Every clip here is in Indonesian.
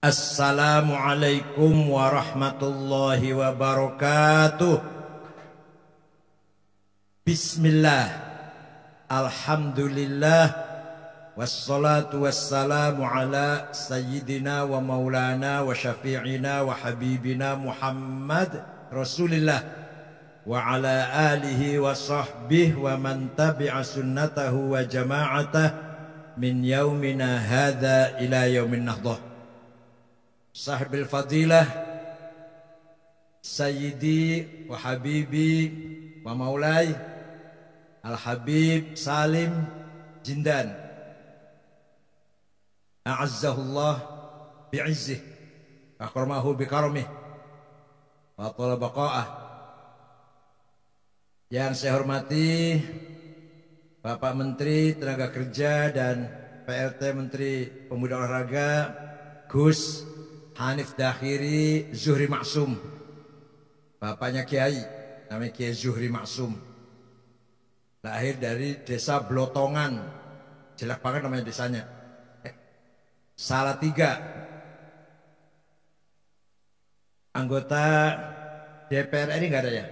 Assalamualaikum warahmatullahi wabarakatuh. Bismillah, alhamdulillah, wassalatu wassalamu ala sayyidina wa maulana wa syafi'ina wa habibina Muhammad Rasulillah wa ala alihi wa sahbihi wa man tabi'a sunnatahu wa jama'atah min yaumina hadha ila yaumin nahdah. Sahibil fadilah Sayyidi wa Habibi wa Maulai Al-Habib Salim Jindan, a'azzahullah bi'izzih akramahu bikaramih wa tala baqa'ah. Yang saya hormati Bapak Menteri Tenaga Kerja dan PLT Menteri Pemuda Olahraga Gus Hanif Dakhiri Zuhri Maksum, bapaknya Kiai, namanya Kiai Zuhri Maksum, lahir dari desa Blotongan, jelek banget namanya desanya, Salatiga, anggota DPR ini nggak ada ya?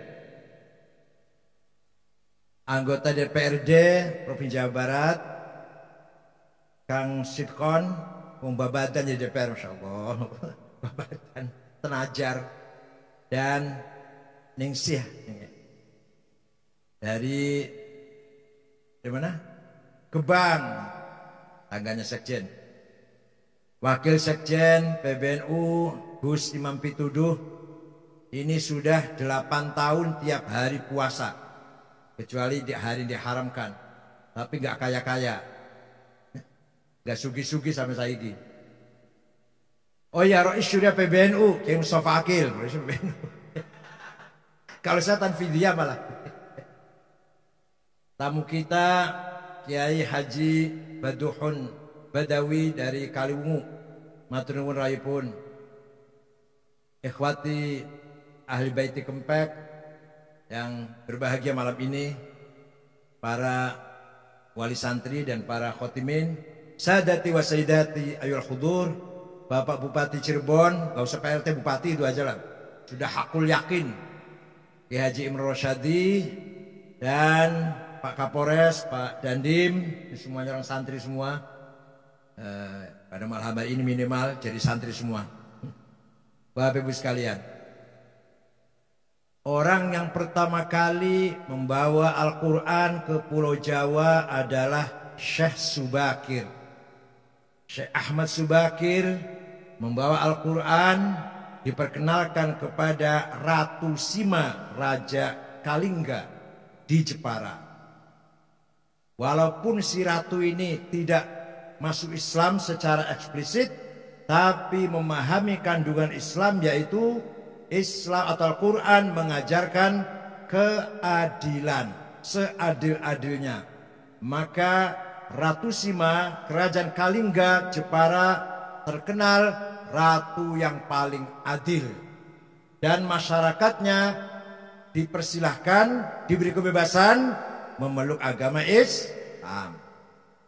Anggota DPRD Provinsi Jawa Barat, Kang Sitkon, Babadan jadi DPR, Masya Allah, Babadan, Tenajar, dan Ningsih dari mana? Gebang, tangganya Sekjen. Wakil Sekjen PBNU Gus Imam Pituduh, ini sudah 8 tahun tiap hari puasa, kecuali di hari diharamkan, tapi nggak kaya-kaya. Gak sugi-sugi sampai saiki. Oh ya, Rois Syuriah PBNU, Kiai Mustafa Akil, kalau saya Tanfidia malah. Tamu kita Kiai Haji Baduhun Badawi dari Kaliwungu, matur nuwun rayipun. Ikhwati ahli baiti Kempek yang berbahagia malam ini, para wali santri dan para khotimin, sadati wa sayyidati ayul hudur, Bapak Bupati Cirebon, gak usah PLT Bupati, itu aja lah, sudah hakul yakin, Ki Haji Imron Rosyadi, dan Pak Kapolres, Pak Dandim, semuanya orang santri semua, pada malam hari ini minimal jadi santri semua. Bapak Ibu sekalian, orang yang pertama kali membawa Al-Quran ke Pulau Jawa adalah Syekh Subakir. Syekh Ahmad Subakir membawa Al-Quran, diperkenalkan kepada Ratu Sima, Raja Kalingga di Jepara. Walaupun si ratu ini tidak masuk Islam secara eksplisit, tapi memahami kandungan Islam, yaitu Islam atau Al-Quran mengajarkan keadilan seadil-adilnya. Maka Ratu Sima, Kerajaan Kalingga Jepara, terkenal ratu yang paling adil, dan masyarakatnya dipersilahkan, diberi kebebasan memeluk agama Islam.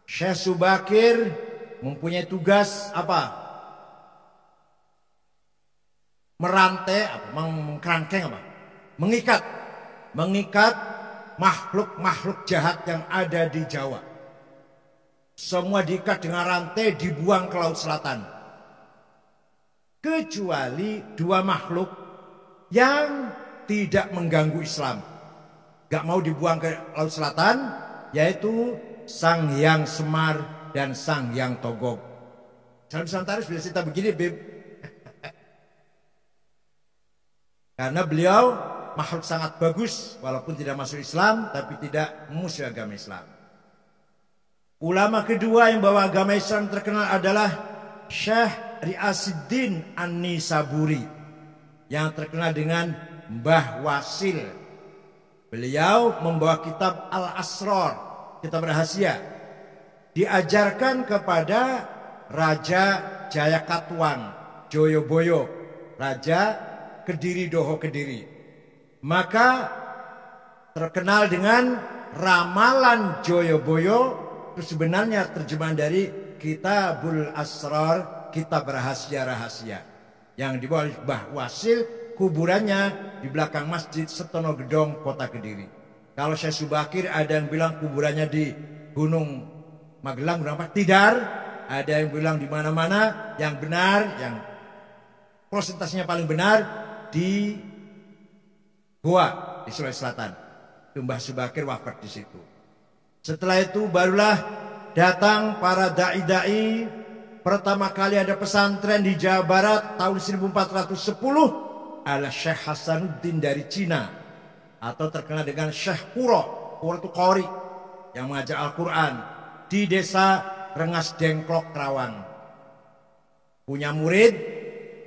Syekh Subakir mempunyai tugas apa? Merantai, mengkerangkeng apa? Mengikat makhluk-makhluk jahat yang ada di Jawa. Semua diikat dengan rantai, dibuang ke Laut Selatan. Kecuali 2 makhluk yang tidak mengganggu Islam, gak mau dibuang ke Laut Selatan, yaitu Sang Hyang Semar dan Sang Hyang Togog. Salam Santaris bila cerita begini, Bib. Karena beliau makhluk sangat bagus, walaupun tidak masuk Islam, tapi tidak memusuhi agama Islam. Ulama kedua yang bawa agama Islam terkenal adalah Syekh Ri'asuddin An-Nisaburi, yang terkenal dengan Mbah Wasil. Beliau membawa kitab Al-Asrar, kitab rahasia, diajarkan kepada Raja Jayakatwang Joyoboyo, Raja Kediri Doho Kediri. Maka terkenal dengan Ramalan Joyoboyo, itu sebenarnya terjemahan dari Kitabul Asrar, kitab rahasia-rahasia yang dibawa oleh Mbah Wasil, kuburannya di belakang Masjid Setono Gedong, Kota Kediri. Kalau Syekh Subakir ada yang bilang kuburannya di Gunung Magelang, Gunung apa? Tidar. Ada yang bilang di mana-mana. Yang benar, yang prosentasenya paling benar di Goa di Sulawesi Selatan. Itu Mbah Subakir wafat di situ. Setelah itu barulah datang para dai-dai. Pertama kali ada pesantren di Jawa Barat tahun 1410 adalah Syekh Hasanuddin dari Cina, atau terkenal dengan Syekh Kuro. Kuro itu qori yang mengajar Al-Quran di desa Rengas Dengklok, Kerawang. Punya murid,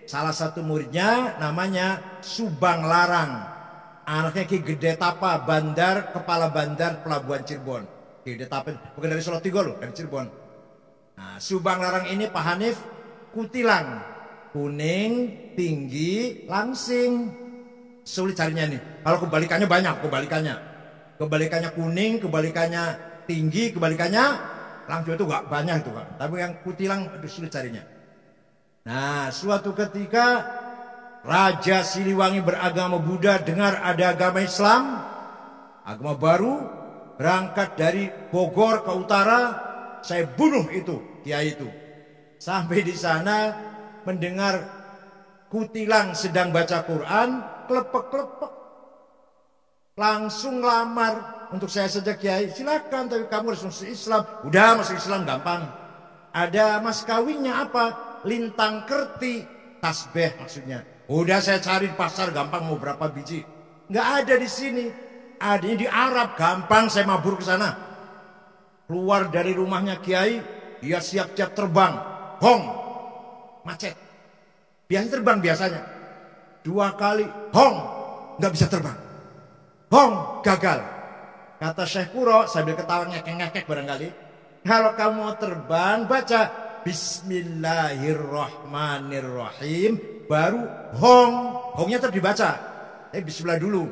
salah satu muridnya namanya Subang Larang, anaknya Ki Gede Tapa, bandar, kepala bandar pelabuhan Cirebon. Ki Gede Tapa bukan dari Solotigo loh, dari Cirebon. Nah, Subang Larang ini Pak Hanif kutilang, kuning, tinggi, langsing. Sulit carinya nih. Kalau kebalikannya banyak, kebalikannya kuning, kebalikannya tinggi, kebalikannya langsung, itu gak banyak itu Pak. Tapi yang kutilang aduh sulit carinya. Nah, suatu ketika Raja Siliwangi beragama Buddha dengar ada agama Islam, agama baru, berangkat dari Bogor ke utara, saya bunuh itu kiai itu. Sampai di sana mendengar kutilang sedang baca Quran, klepek-klepek. Langsung lamar, untuk saya saja kiai, silakan, tapi kamu harus masuk Islam. Udah masuk Islam gampang. Ada mas kawinnya apa? Lintang kerti, tasbih maksudnya. Udah saya cari di pasar gampang, mau berapa biji? Nggak ada di sini. Adanya di Arab, gampang saya mabur ke sana. Keluar dari rumahnya kiai, dia siap-siap terbang. Hong, macet. Biasa terbang biasanya. 2 kali, hong, nggak bisa terbang. Hong, gagal. Kata Syekh Kuro sambil ketawa ngekek-ngekek barangkali, kalau kamu mau terbang baca Bismillahirrahmanirrahim, baru hong. Hongnya tetap dibaca, bismillah dulu.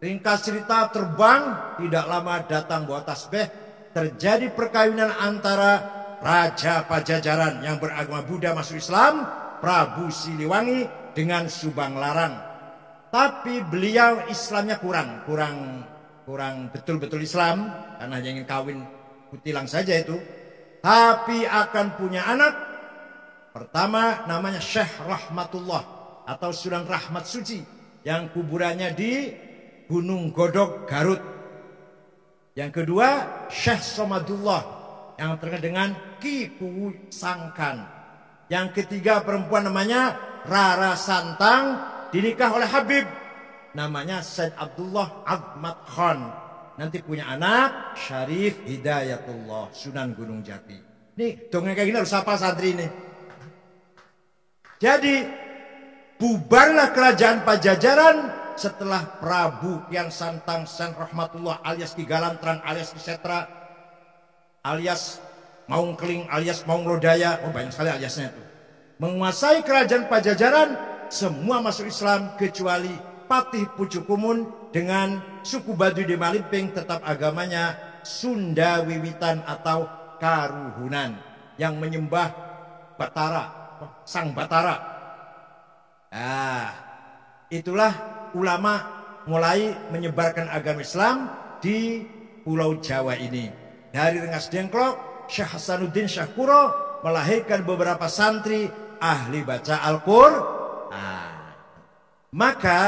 Ringkas cerita, terbang, tidak lama datang bawa tasbih. Terjadi perkawinan antara Raja Pajajaran yang beragama Buddha masuk Islam, Prabu Siliwangi, dengan Subang Larang. Tapi beliau Islamnya kurang betul-betul Islam, karena hanya ingin kawin kutilang saja itu. Tapi akan punya anak. Pertama namanya Syekh Rahmatullah atau Sunan Rahmat Suci, yang kuburannya di Gunung Godog, Garut. Yang kedua Syekh Somadullah yang terkenal dengan Ki Kuwu Sangkan. Yang ketiga perempuan namanya Rara Santang, dinikah oleh Habib, namanya Said Abdullah Ahmad Khan. Nanti punya anak Syarif Hidayatullah, Sunan Gunung Jati. Nih dongeng kayak gini harus hafal santri ini. Jadi bubarlah kerajaan Pajajaran setelah Prabu Kian Santang San Rahmatullah alias Ki Galantran alias Ki Setra alias Maung Keling alias Maung Lodaya, oh banyak sekali aliasnya itu, menguasai kerajaan Pajajaran. Semua masuk Islam kecuali Patih Pucukumun dengan suku Baduy di Malimping, tetap agamanya Sunda Wiwitan atau Karuhunan yang menyembah Batara, Sang Batara. Itulah ulama mulai menyebarkan agama Islam di Pulau Jawa ini. Dari Rengas Dengklok, Syekh Hasanuddin Syekh Kuro melahirkan beberapa santri ahli baca Al-Qur'an. Maka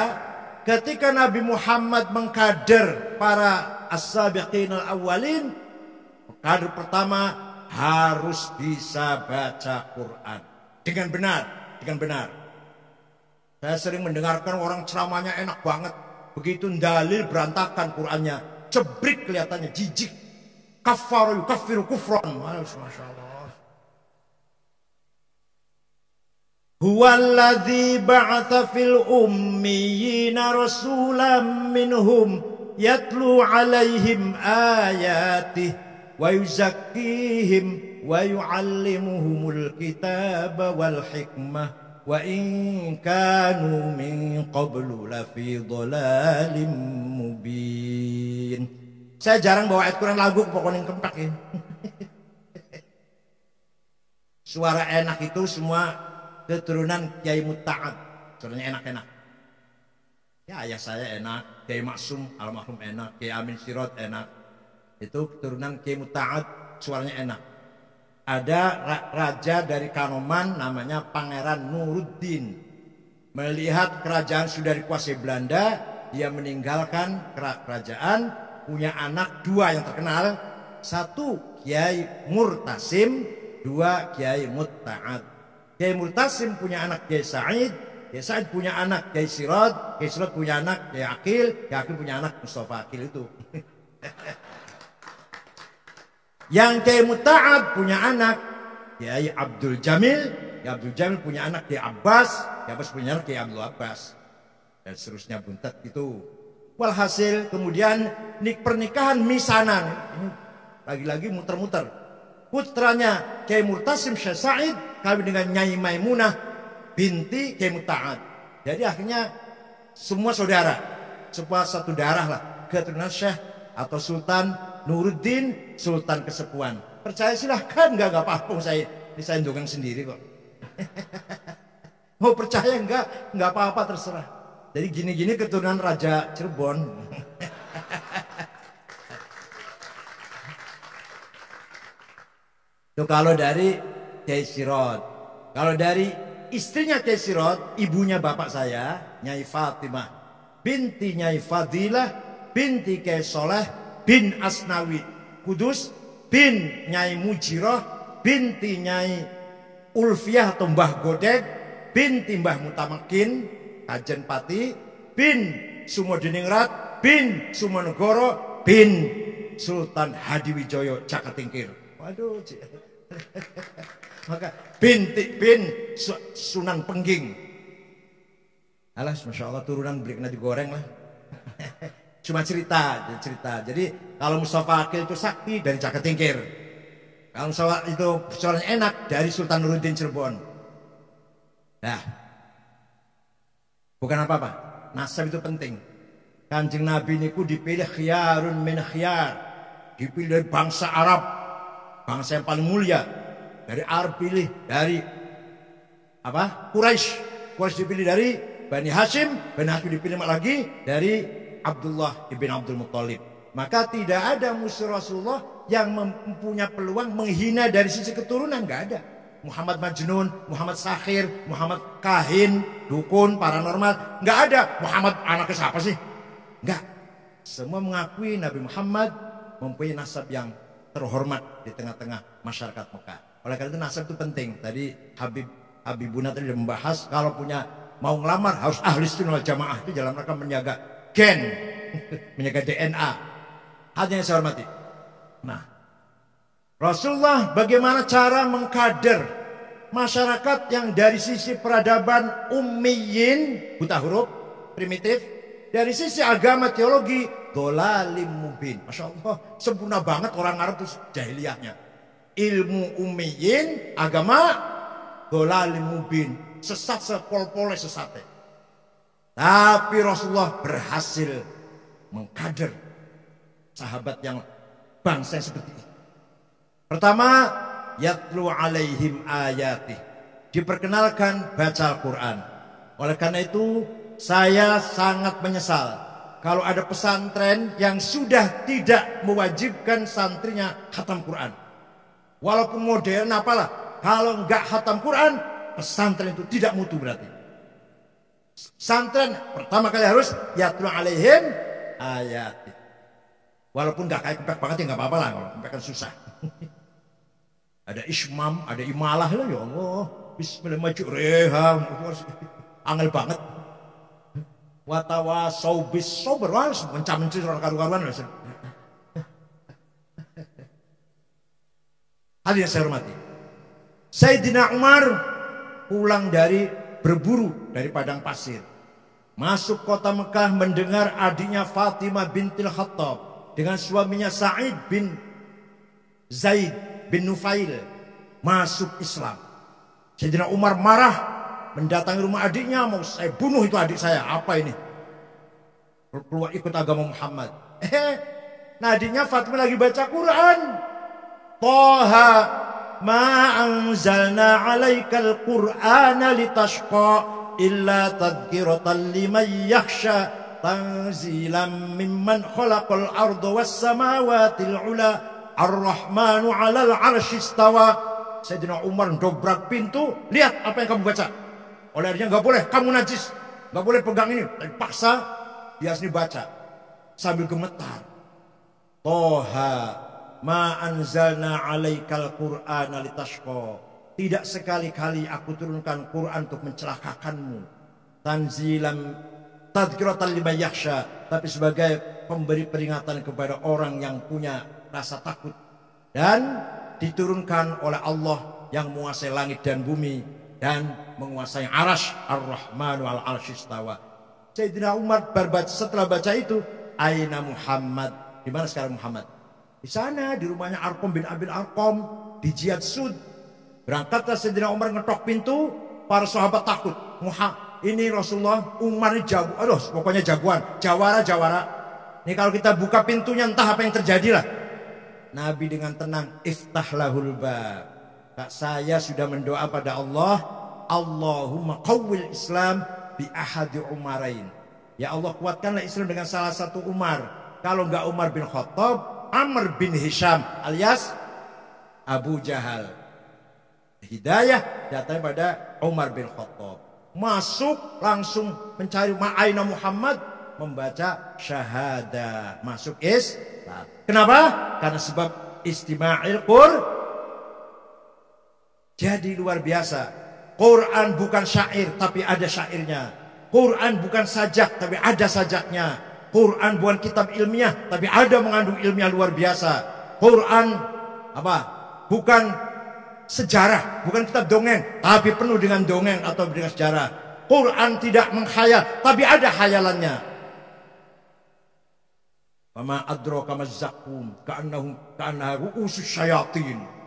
ketika Nabi Muhammad mengkader para as-sabiqin al-awwalin, kader pertama harus bisa baca Quran dengan benar. Saya sering mendengarkan orang ceramahnya enak banget, begitu dalil berantakan Qurannya, cebrik kelihatannya, jijik. Kafaru yukafiru kufran. Masya Allah. Huwallazi ba'atha fil ummiyina rasulam minhum yatlu alaihim ayatih wa yuzakkihim wa yu'allimuhumul kitaba wal hikmah wa in kanu min qablu lafi dhalalim mubin. Saya jarang bawa ayat Quran lagu, pokoknya kempak ini. Suara enak itu semua keturunan Kiai Mutta'ad. Suaranya enak-enak. Ya ayah saya enak, Kiai Maksum almarhum enak, Kiai Amin Sirot enak. Itu keturunan Kiai Mutta'ad, suaranya enak. Ada raja dari Kanoman namanya Pangeran Nuruddin. Melihat kerajaan sudah dikuasai Belanda, dia meninggalkan kerajaan, punya anak dua yang terkenal. Satu Kiai Murtasim, dua Kiai Mutta'ad. Kiai Murtasim punya anak Kiai Said, Kiai Said punya anak Kiai Sirot, Kiai Sirot punya anak Kiai Akil, Kiai Akil punya anak Mustafa Akil itu. Yang Kiai Mutta'ad punya anak Kiai Abdul Jamil, Kiai Abdul Jamil punya anak Kiai Abbas, Kiai Abbas punya anak Kiai Abdul Abbas, dan seterusnya buntet itu. Walhasil kemudian pernikahan misanan, ini lagi-lagi muter-muter. Putranya Kiai Murtasim Syekh Said kawin dengan Nyai Maimunah binti Kiai Mutta'ad. Jadi akhirnya semua saudara, semua satu darah lah, keturunan Syekh atau Sultan Nuruddin, Sultan Kesepuan. Percaya silahkan, enggak apa-apa, saya dongeng sendiri kok. Mau percaya enggak apa-apa terserah. Jadi gini-gini keturunan Raja Cirebon. Itu kalau dari Kiai Sirot. Kalau dari istrinya Kiai Sirot, ibunya bapak saya, Nyai Fatimah binti Nyai Fadilah binti Kiai Soleh bin Asnawi Kudus bin Nyai Mujirah binti Nyai Ulfiah atau Mbah Godek binti Mbah Mutamakin Kajen Pati bin Sumodiningrat bin Sumonegoro bin Sultan Hadiwijoyo Cakatingkir. Waduh, maka bin Sunan Pengging. Alas, masya Allah turunan beli kena digoreng lah. Cuma cerita. Jadi kalau Mustafa Akil itu sakti dari Cakatingkir. Kalau Mustafa itu suaranya enak dari Sultan Nuruddin Cirebon. Nah, bukan apa-apa. Nasab itu penting. Kanjeng Nabi niku dipilih khiyarun min khiyar. Dipilih dari bangsa Arab, bangsa yang paling mulia. Dari Arab pilih dari apa? Quraisy dipilih dari Bani Hashim. Bani Hashim dipilih lagi dari Abdullah ibn Abdul Muttalib. Maka tidak ada musuh Rasulullah yang mempunyai peluang menghina dari sisi keturunan, nggak ada. Muhammad Majnun, Muhammad Sahir, Muhammad Kahin, Dukun, Paranormal, nggak ada. Muhammad anaknya siapa sih? Nggak. Semua mengakui Nabi Muhammad mempunyai nasab yang terhormat di tengah-tengah masyarakat Mekah. Oleh karena itu nasab itu penting. Tadi Habibuna tadi membahas kalau mau ngelamar harus ahli sunnah wal jamaah, itu dalam rangka menjaga gen, menjaga DNA. Hanya yang saya hormati. Nah, Rasulullah bagaimana cara mengkader masyarakat yang dari sisi peradaban ummiyin, buta huruf, primitif, dari sisi agama teologi dolalim mubin. Masya Allah, sempurna banget orang Arab itu jahiliyahnya. Ilmu ummiyin, agama dolalim mubin, sesat sepol-pole sesatnya. Tapi Rasulullah berhasil mengkader sahabat yang bangsa yang seperti ini. Pertama, yatlu alaihim ayatih. Diperkenalkan baca Al-Quran. Oleh karena itu, saya sangat menyesal kalau ada pesantren yang sudah tidak mewajibkan santrinya khatam Quran. Walaupun modern apalah, kalau enggak khatam Quran, pesantren itu tidak mutu berarti. Santren pertama kali harus yatlu alaihim ayat. Walaupun gak kayak kempek banget ya gak apa-apa lah, kalau kempek kan susah. Ada ismam, ada imalah lah, ya Allah. Bismillah maju reham, angel banget. Watawasau bis sober, harus mencam-menci orang karu-karuan. Hadirin saya hormati, Sayyidina Umar pulang dari berburu dari padang pasir, masuk kota Mekah, mendengar adiknya Fatimah bintil Khattab dengan suaminya Sa'id bin Zaid bin Nufail masuk Islam. Sayyidina Umar marah, mendatangi rumah adiknya, mau saya bunuh itu adik saya. Apa ini? Keluar ikut agama Muhammad. Nah adiknya Fatimah lagi baca Quran. Toha ma anzalna 'alaikal qur'ana litashqa illa tadhkiratan liman yakhsha tanzilan mimman khalaqal arda was samawati al-'ula ar-rahmanu 'alal 'arsy istawa. Sayyidina Umar dobrak pintu, lihat apa yang kamu baca. Olehnya nggak boleh, kamu najis, nggak boleh pegang ini. Tapi paksa dia sini baca sambil gemetar. Toha ma anzalna 'alaikal qur'ana litashqa. Tidak sekali-kali aku turunkan Quran untuk mencelakakanmu. Tanzilan tadhkiratan liman yakhsha, tapi sebagai pemberi peringatan kepada orang yang punya rasa takut. Dan diturunkan oleh Allah yang menguasai langit dan bumi dan menguasai arash, ar-rahmanu al-arsy istawa. Sayyidina Umar setelah baca itu, aina Muhammad? Di mana sekarang Muhammad? Di sana, di rumahnya Arqam bin Abil Arqam di Jiyad Sud. Berangkatlah Sayyidina Umar ngetok pintu, para sahabat takut. Ini Rasulullah, Umar ini jago, aduh pokoknya jagoan, jawara. Ini kalau kita buka pintunya entah apa yang terjadi lah. Nabi dengan tenang, iftah lahul bab. Kak, saya sudah mendoa pada Allah, Allahumma qawwil Islam bi ahadi Umarain. Ya Allah, kuatkanlah Islam dengan salah satu Umar. Kalau enggak Umar bin Khattab, Amr bin Hisham alias Abu Jahal. Hidayah datang pada Umar bin Khattab. Masuk langsung mencari ma'aina Muhammad, membaca syahadah, masuk Islam. Kenapa? Karena sebab istima'il Qur'an. Jadi luar biasa. Quran bukan syair tapi ada syairnya. Quran bukan sajak tapi ada sajaknya. Quran bukan kitab ilmiah tapi ada mengandung ilmiah luar biasa. Quran apa? Bukan sejarah, bukan kitab dongeng tapi penuh dengan dongeng atau dengan sejarah. Quran tidak menghayal tapi ada hayalannya. Wama adraka mazzakum ka'annaha ru'usus syayatin.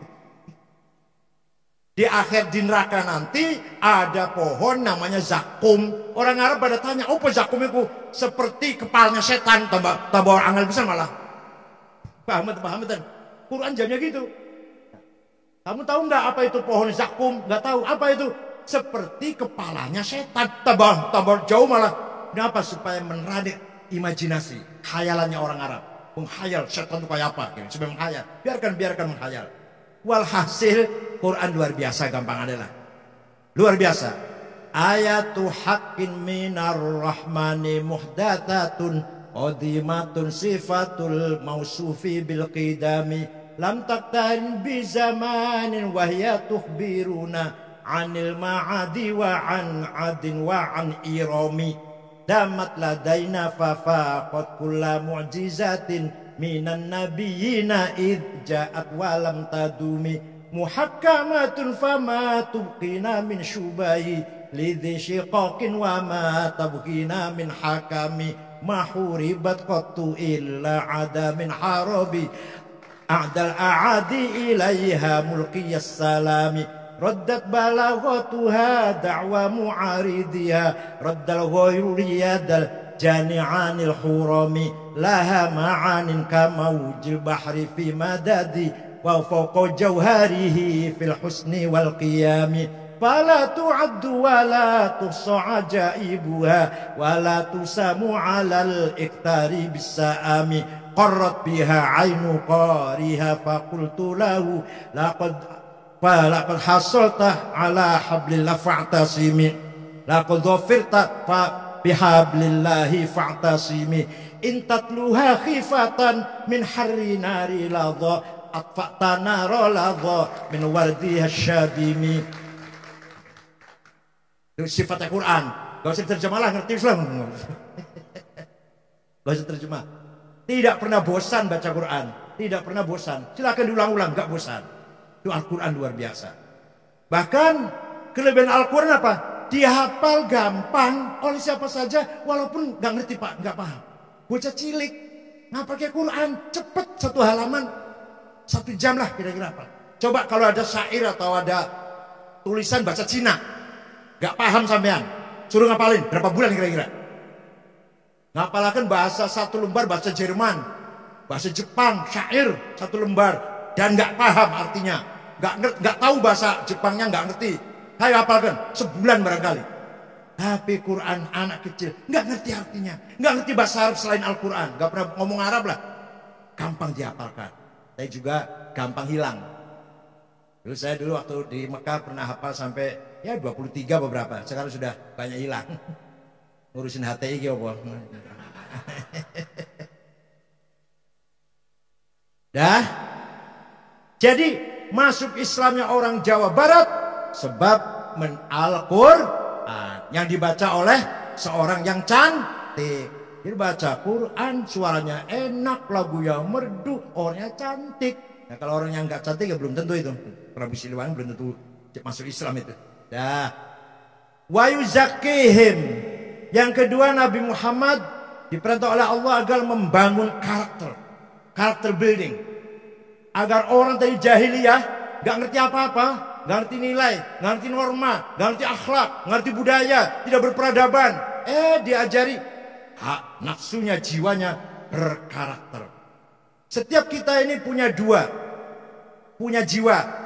Di akhir di neraka nanti ada pohon namanya zakum. Orang Arab pada tanya, apa zakum itu? Seperti kepalanya setan, tambah orang angel bisa malah. Paham betul? Quran jamnya gitu. Kamu tahu nggak apa itu pohon zakum? Nggak tahu apa itu? Seperti kepalanya setan, tambah jauh malah. Kenapa? Supaya menarik imajinasi, khayalannya orang Arab. Menghayal setan itu kayak apa? Supaya menghayal. Biarkan menghayal. Walhasil Quran luar biasa, gampang adalah luar biasa. Ayatu haqqin minar rahmani muhdathatun qadimatun sifatul mausufi bil qidami lam taqtarin bi zamanin wa hiya tukhbiruna anil ma'adi wa an adin wa an irami damat ladaina fa faqat kulla mu'jizatin minan nabiyina id ja'at walam tadumi muhakkamatun fama tubqina min syubahi lidhi syiqaqin wa ma tabqina min hakami mahuribat qattu illa ada min harabi a'dal a'adi ilaiha mulqiyas salami raddat balaghatuha da'wa mu'aridiha raddal ghayru riyadal jani'anil hurami laha ma'anin kamawjil bahri fi madadi wa fawqa jawharihi fil husni wal qiyami fala tu'addu wa la tuhsa ajaibuha wa la tusamu 'alal iktari bisa'ami qarrat biha 'ainu qariha fa qultu lahu laqad hasalta 'ala hablillah fa'tasimi laqad dhafirta fa bihablillahi fa'tasimi in tatluha khifatan min harri nari ladha atfa'ta nara ladha min wardiha syabimi. Itu sifatnya Quran. Gak usah terjemah lah, ngerti Islam. Gak usah terjemah. Tidak pernah bosan baca Quran. Tidak pernah bosan. Silakan diulang-ulang, gak bosan. Itu Al-Quran luar biasa. Bahkan kelebihan Al-Quran apa? Dihafal gampang oleh siapa saja, walaupun nggak ngerti Pak, nggak paham. Bocah cilik nggak pakai Quran, cepet satu halaman 1 jam lah kira-kira apa. Coba kalau ada syair atau ada tulisan bahasa Cina, nggak paham sampean, suruh ngapalin berapa bulan kira-kira? Ngapalakan bahasa 1 lembar bahasa Jerman, bahasa Jepang, syair 1 lembar dan nggak paham artinya. nggak tahu bahasa Jepangnya, nggak ngerti. Ayo hafalkan sebulan barangkali. Tapi Quran anak kecil nggak ngerti artinya, nggak ngerti bahasa Arab selain Al-Quran, nggak pernah ngomong Arab lah, gampang dihafalkan. Tapi juga gampang hilang. Saya dulu waktu di Mekah pernah hafal sampai ya 23 beberapa. Sekarang sudah banyak hilang. Ngurusin HTI gitu. Dah. Jadi masuk Islamnya orang Jawa Barat sebab Al-Quran yang dibaca oleh seorang yang cantik. Dia baca Quran, suaranya enak, lagu yang merdu, orangnya cantik. Nah, kalau orang yang nggak cantik ya belum tentu itu. Prabu Siliwangi belum tentu masuk Islam itu. Dah. Wa yuzakihim. Yang kedua, Nabi Muhammad diperintah oleh Allah agar membangun karakter building. Agar orang dari jahiliyah nggak ngerti apa-apa, nggak ngerti nilai, nggak ngerti norma, nggak ngerti akhlak, nggak ngerti budaya, tidak berperadaban. Diajari hak nafsunya, jiwanya berkarakter. Setiap kita ini punya jiwa.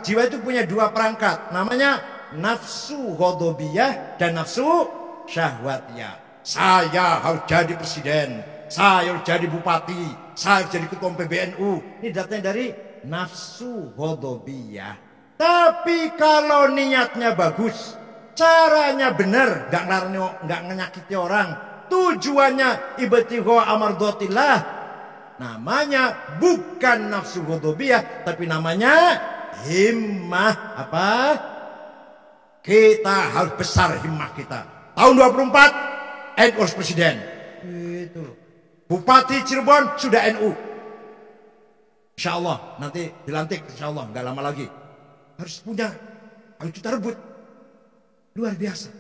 Jiwa itu punya dua perangkat. Namanya nafsu ghadabiyah dan nafsu syahwatiyah. Saya harus jadi presiden, saya harus jadi bupati, saya harus jadi ketua PBNU. Ini datangnya dari nafsu ghadabiyah. Tapi kalau niatnya bagus, caranya benar, nggak menyakiti orang, tujuannya ibtigha amardatillah, namanya bukan nafsu ghadabiyah, tapi namanya himmah. Apa? Kita harus besar himmah kita. Tahun 24 NU harus presiden. Itu. Bupati Cirebon sudah NU. Insya Allah nanti dilantik, insya Allah nggak lama lagi. Harus punya, harus kita rebut. Luar biasa.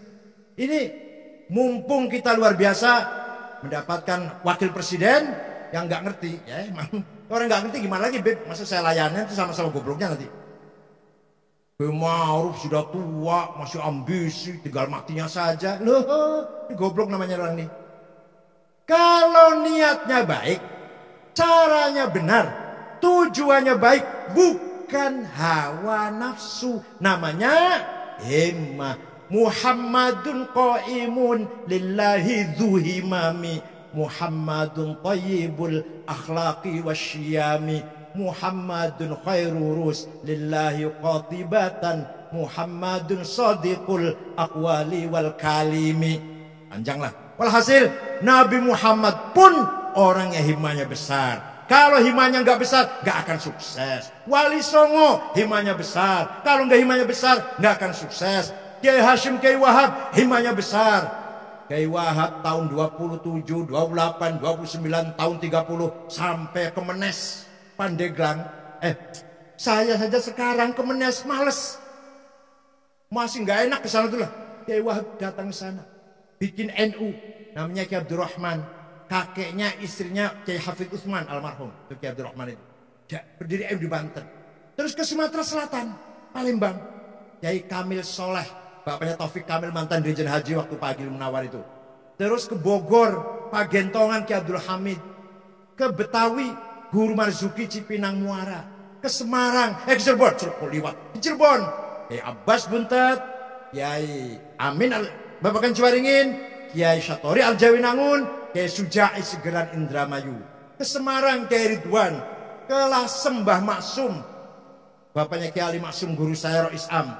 Ini mumpung kita luar biasa mendapatkan wakil presiden yang nggak ngerti, ya emang orang nggak ngerti gimana lagi, Beb? Masa saya layanin itu sama-sama gobloknya nanti. Ma'ruf sudah tua, masih ambisi, tinggal matinya saja. Loh, ini goblok namanya orang ini. Kalau niatnya baik, caranya benar, tujuannya baik, bukan hawa nafsu, namanya himmah. Muhammadun qaimun lillahi dzuhimami, Muhammadun tayyibul akhlaqi wasyiyami, Muhammadun khairu rus lillahi qatibatan, Muhammadun sadiqul aqwali wal kalimi. Panjanglah. Walhasil Nabi Muhammad pun orang yang himanya besar. Kalau himanya nggak besar, nggak akan sukses. Wali Songo himanya besar. Kalau nggak himanya besar, nggak akan sukses. Kiai Hashim, Kiai Wahab himanya besar. Kiai Wahab tahun 27, 28, 29, tahun 30 sampai ke Menes, Pandeglang. Saya saja sekarang ke Menes males. Masih nggak enak ke sana tuh lah. Kiai Wahab datang ke sana, bikin NU, namanya Kiai Abdurrahman. Kakeknya, istrinya Kiai Hafid Utsman almarhum, itu Kiai Abdurrahman itu. Dia berdiri NU di Banten. Terus ke Sumatera Selatan, Palembang, Kiai Kamil Soleh, bapaknya Taufik Kamil, mantan Dirjen Haji waktu Pak Agil Munawar itu. Terus ke Bogor, Pak Gentongan Kiai Abdul Hamid. Ke Betawi, Guru Marzuki Cipinang Muara. Ke Semarang, ke Cirebon, di Cirebon, Kiai Abbas Buntet, Kiai Amin Babakan Ciwaringin, Kiai Syatori Al-Jawinangun, Kiai Suja'i Segeran Indramayu. Ke Semarang, Kiai Ridwan. Ke Lasem, Mbah Maksum, bapaknya Kiai Ali Maksum, guru saya Rois Am.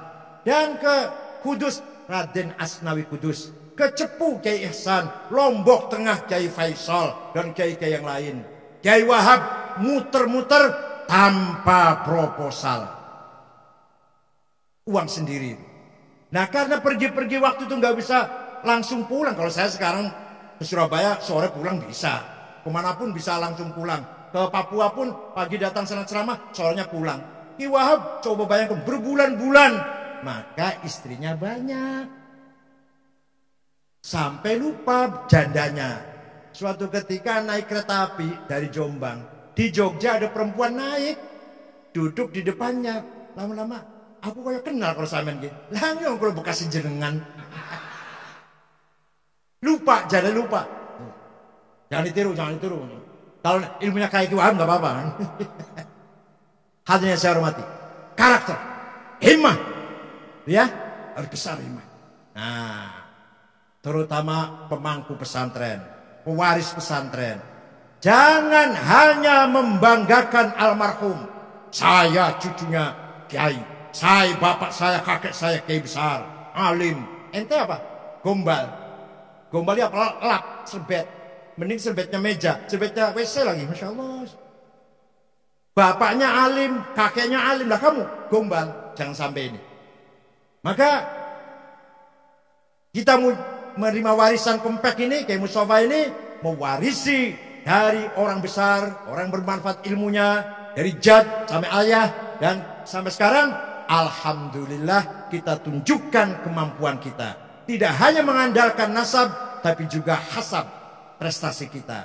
Dan ke Kudus, Raden Asnawi Kudus. Ke Cepu, Kiai Ihsan. Lombok Tengah, Kiai Faisal. Dan kiai-kiai yang lain. Kiai Wahab muter-muter tanpa proposal, uang sendiri. Nah, karena pergi-pergi waktu itu nggak bisa langsung pulang. Kalau saya sekarang ke Surabaya sore pulang bisa, kemanapun bisa langsung pulang. Ke Papua pun pagi datang sana ceramah, sorenya pulang. Ki Wahab coba bayangkan berbulan-bulan, maka istrinya banyak, sampai lupa jandanya. Suatu ketika naik kereta api dari Jombang, di Jogja ada perempuan naik, duduk di depannya. Lama-lama aku kayak kenal kalau sampean gitu. Lah yang kalau bekas jenengan. Lupa, jangan lupa. Jangan ditiru, jangan ditiru. Kalau ilmunya kayak Ki Wahab enggak apa-apa. Hadirin saya hormati. Karakter. himmah. Ya, harus besar himmah. Nah, terutama pemangku pesantren, pewaris pesantren. Jangan hanya membanggakan almarhum. Saya cucunya kiai, saya bapak saya, kakek saya kiai besar, alim. Ente apa? Gombal. Gombalnya apa? Lap, serbet. Mending serbetnya meja, serbetnya WC lagi. Masya Allah. Bapaknya alim, kakeknya alim. Lah kamu gombal. Jangan sampai ini. Maka kita menerima warisan kompak ini, kayak Mustafa ini, mewarisi dari orang besar, orang bermanfaat ilmunya, dari jad sampai ayah, dan sampai sekarang alhamdulillah kita tunjukkan kemampuan kita. Tidak hanya mengandalkan nasab, tapi juga hasab prestasi kita.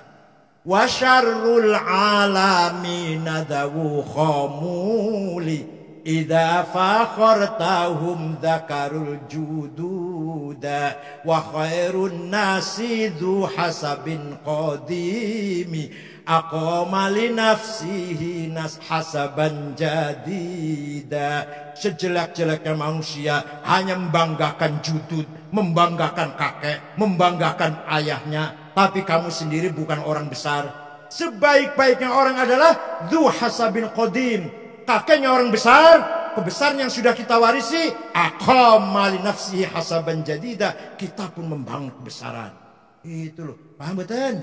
Wa syarrul alamin dawu khamuli idza fakhartahum dzakarul jududa wa khairun nasi dzu hasabin qadimi aqama li nafsihi nas hasaban jadida. Sejelek-jeleknya manusia hanya membanggakan judud, membanggakan kakek, membanggakan ayahnya, tapi kamu sendiri bukan orang besar. Sebaik-baiknya orang adalah dzu hasabin qadim, kakeknya orang besar, kebesaran yang sudah kita warisi. Aqama li nafsihi hasaban jadida, kita pun membangun kebesaran. Itu loh, paham betul?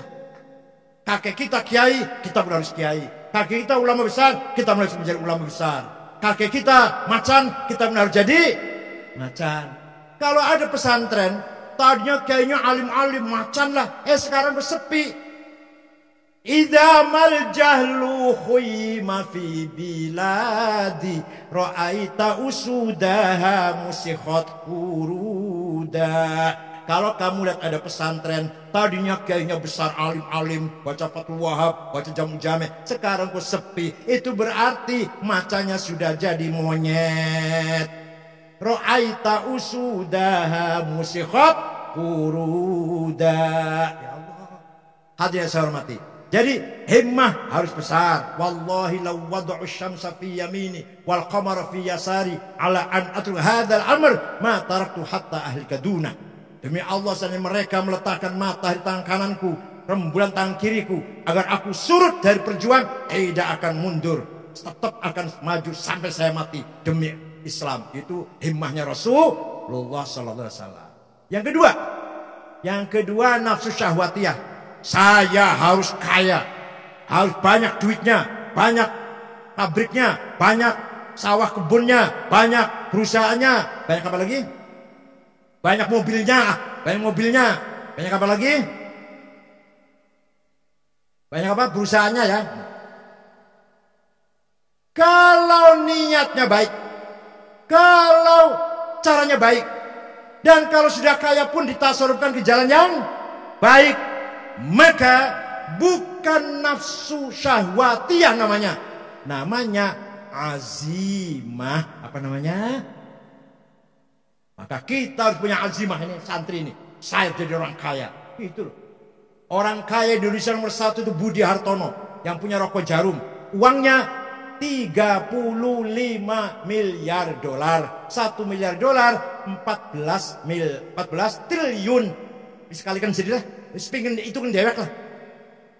Kakek kita kiai, kita pun harus kiai. Kakek kita ulama besar, kita pun harus menjadi ulama besar. Kakek kita macan, kita pun harus jadi macan. Kalau ada pesantren, tadinya kiainya alim-alim, macan lah. Sekarang bersepi. Idza mal jahlu khuyma fi biladi ra'aita usudaha musikhat kuruda. Kalau kamu lihat ada pesantren, tadinya kiainya besar, alim-alim, baca Fathul Wahab, baca Jamu Jame, sekarang kok sepi. Itu berarti macanya sudah jadi monyet. Ra'aita usudaha musikhat kuruda. Ya Allah, hadirin saya hormati. Jadi himmah harus besar. Wallahi law wada'u syamsa fi yamini wal qamara fi yasari ala an atruk hadzal amr ma taraktu hatta ahlika duna. Demi Allah, seandainya mereka meletakkan matahari tangan kananku, rembulan tangan kiriku, agar aku surut dari perjuangan, tidak akan mundur, tetap akan maju sampai saya mati demi Islam. Itu himmahnya Rasulullah sallallahu alaihi wasallam. Yang kedua nafsu syahwatiyah. Saya harus kaya, harus banyak duitnya, banyak pabriknya, banyak sawah kebunnya, banyak perusahaannya, banyak apa lagi? Banyak mobilnya, banyak apa lagi? Banyak apa? Perusahaannya ya. Kalau niatnya baik, kalau caranya baik, dan kalau sudah kaya pun ditasarrufkan ke jalan yang baik, maka bukan nafsu syahwatiyah namanya. Namanya azimah. Apa namanya? Maka kita harus punya azimah ini, santri ini. Saya jadi orang kaya. Itu loh. Orang kaya di Indonesia nomor 1 itu Budi Hartono, yang punya rokok Jarum. Uangnya 35 miliar dolar. 1 miliar dolar 14 triliun. Sekalikan jadilah. Pingin hitungin dewek lah.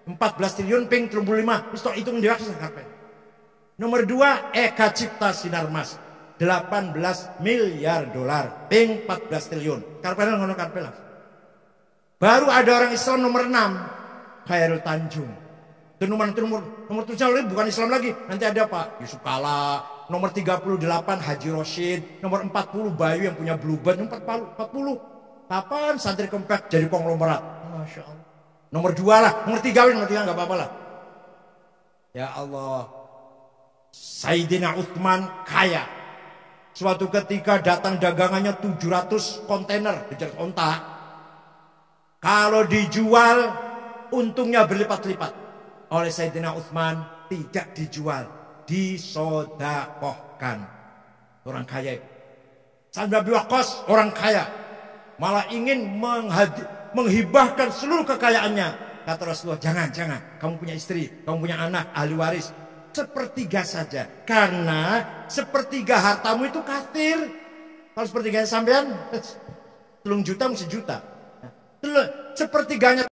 14 triliun ping 35. Terus hitung dewek lah. Nomor 2 Eka Cipta Sinarmas. 18 miliar dolar, ping 14 triliun. Karpel ngono karpel. Baru ada orang Islam nomor 6, Khairul Tanjung. Itu nomor 7 bukan Islam lagi. Nanti ada Pak Yusuf Kala. Nomor 38 Haji Roshid. Nomor 40 Bayu yang punya Bluebird. 40. Kapan santri kompak jadi konglomerat? Masya Allah. Nomor 2 lah, nomor 3 nggak apa-apa lah. Ya Allah. Sayyidina Utsman kaya. Suatu ketika datang dagangannya 700 kontainer di Jakarta Onta. Kalau dijual, untungnya berlipat-lipat. Oleh Sayyidina Utsman tidak dijual, disodakohkan. Orang kaya. Sa'ad bin Abi Waqqas orang kaya, malah ingin menghibahkan seluruh kekayaannya. Kata Rasulullah, jangan, kamu punya istri, kamu punya anak, ahli waris, sepertiga saja. Karena sepertiga hartamu itu kafir. Kalau sepertiganya sampean, 3 juta mesti juta. Sepertiganya